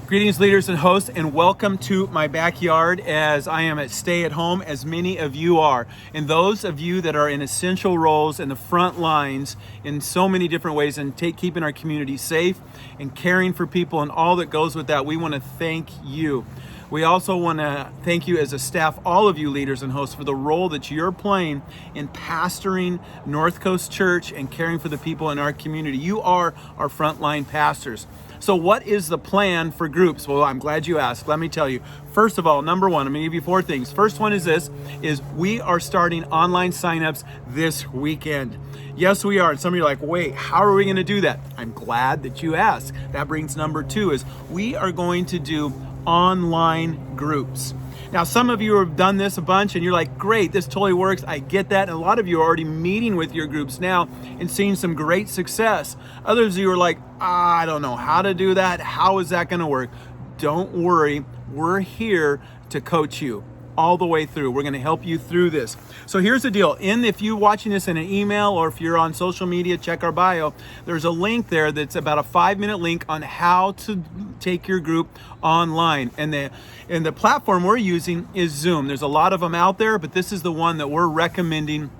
Greetings, leaders and hosts, and welcome to my backyard as I am at stay at home, as many of you are. And those of you that are in essential roles in the front lines in so many different ways and keeping our community safe and caring for people and all that goes with that, we want to thank you. We also want to thank you as a staff, all of you leaders and hosts, for the role that you're playing in pastoring North Coast Church and caring for the people in our community. You are our frontline pastors. So what is the plan for groups? Well, I'm glad you asked. Let me tell you. First of all, number one, I'm going to give you four things. First one is we are starting online signups this weekend. Yes, we are. And some of you are like, wait, how are we going to do that? I'm glad that you asked. That brings number two is we are going to do online groups. Now, some of you have done this a bunch and you're like, great, this totally works. I get that. And a lot of you are already meeting with your groups now and seeing some great success. Others of you are like, I don't know how to do that. How is that going to work? Don't worry. We're here to coach you all the way through. We're going to help you through this. So here's the deal. If you're watching this in an email or if you're on social media, check our bio. There's a link there that's about a 5-minute link on how to take your group online. And the platform we're using is Zoom. There's a lot of them out there, but this is the one that we're recommending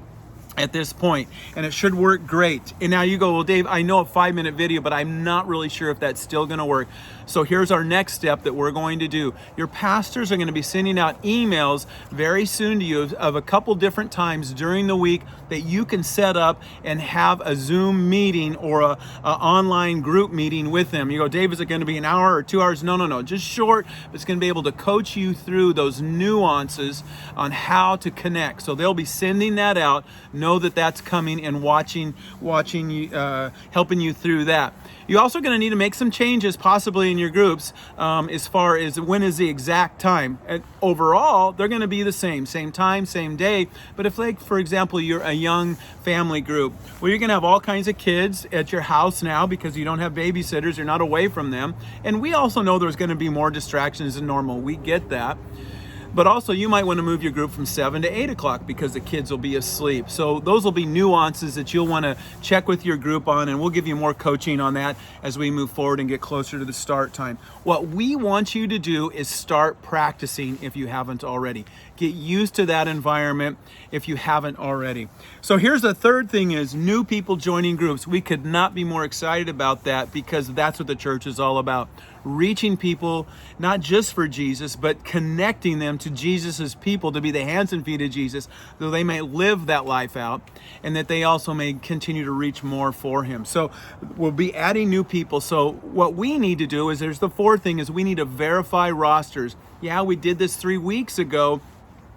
at this point, and it should work great. And now you go, well, Dave, I know a 5-minute video, but I'm not really sure if that's still going to work. So here's our next step that we're going to do. Your pastors are going to be sending out emails very soon to you of a couple different times during the week that you can set up and have a Zoom meeting or a online group meeting with them. You go, Dave, is it going to be an hour or 2 hours? No, just short. It's going to be able to coach you through those nuances on how to connect. So they'll be sending that out. Know that that's coming and watching you, helping you through that. You're also going to need to make some changes possibly in your groups as far as when is the exact time. And overall, they're going to be the same time, same day. But if, like, for example, you're a young family group where you're going to have all kinds of kids at your house now because you don't have babysitters, you're not away from them. And we also know there's going to be more distractions than normal. We get that. But also you might want to move your group from 7 to 8 o'clock because the kids will be asleep. So those will be nuances that you'll want to check with your group on, and we'll give you more coaching on that as we move forward and get closer to the start time. What we want you to do is start practicing if you haven't already. Get used to that environment if you haven't already. So here's the third thing is new people joining groups. We could not be more excited about that because that's what the church is all about. Reaching people, not just for Jesus, but connecting them to Jesus's people, to be the hands and feet of Jesus, so they may live that life out and that they also may continue to reach more for him. So we'll be adding new people. So what we need to do is, there's the fourth thing, is we need to verify rosters. Yeah, we did this 3 weeks ago,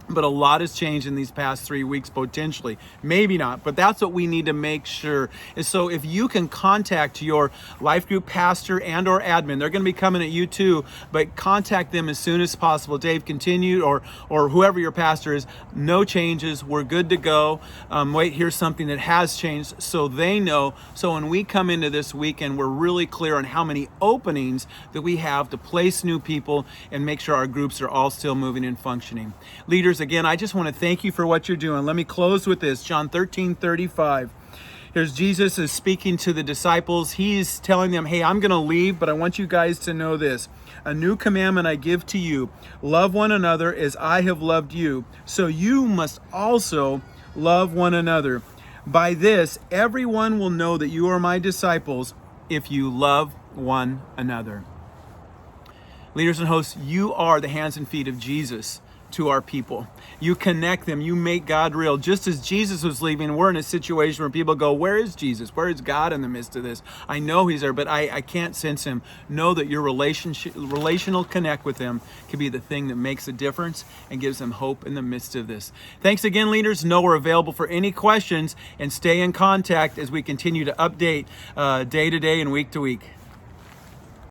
but a lot has changed in these past 3 weeks, potentially. Maybe not, but that's what we need to make sure. And so if you can contact your life group pastor and or admin, they're going to be coming at you too, but contact them as soon as possible. Dave, continue, or whoever your pastor is, no changes, we're good to go. Wait, here's something that has changed, so they know. So when we come into this weekend, we're really clear on how many openings that we have to place new people and make sure our groups are all still moving and functioning. Leaders, again, I just want to thank you for what you're doing. Let me close with this. John 13:35. Here's Jesus is speaking to the disciples. He's telling them, hey, I'm going to leave, but I want you guys to know this. A new commandment I give to you. Love one another as I have loved you. So you must also love one another. By this, everyone will know that you are my disciples if you love one another. Leaders and hosts, you are the hands and feet of Jesus to our people. You connect them, you make God real. Just as Jesus was leaving, we're in a situation where people go, where is Jesus? Where is God in the midst of this? I know he's there, but I can't sense him. Know that your relational connect with him can be the thing that makes a difference and gives them hope in the midst of this. Thanks again, leaders. Know we're available for any questions, and stay in contact as we continue to update day to day and week to week.